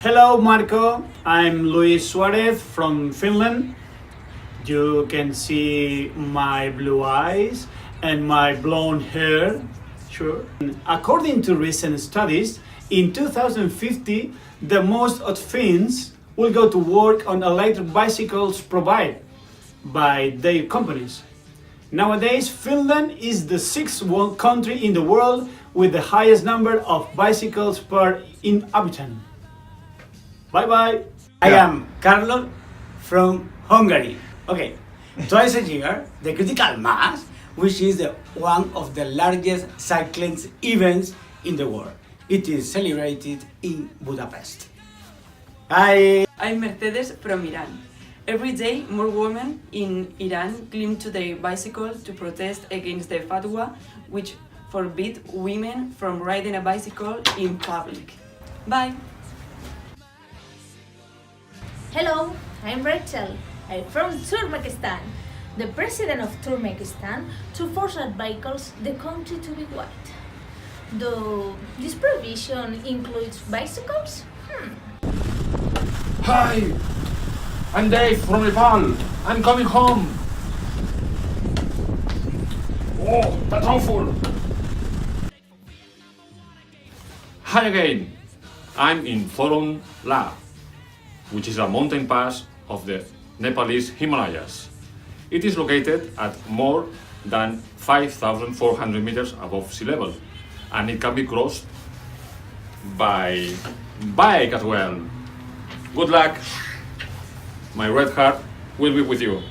Hello, Marco. I'm Luis Suarez from Finland. You can see my blue eyes and my blonde hair. Sure. According to recent studies, in 2050, the most of Finns will go to work on electric bicycles provided by their companies. Nowadays, Finland is the sixth country in the world with the highest number of bicycles per inhabitant. Bye bye. I am Carlos from Hungary. Okay, twice a year, the critical mass, which is one of the largest cycling events in the world. It is celebrated in Budapest. I'm Mercedes from Iran. Every day, more women in Iran climb to their bicycle to protest against the fatwa, which forbid women from riding a bicycle in public. Bye! Hello, I'm Rachel. I'm from Turkmenistan. The president of Turkmenistan to force vehicles the country to be white. Though this provision includes bicycles? Hi, I'm Dave from Nepal. I'm coming home. Oh, that's awful. Hi again. I'm in Thoron La, which is a mountain pass of the Nepalese Himalayas. It is located at more than 5,400 meters above sea level, and it can be crossed by bike as well. Good luck. My red heart will be with you.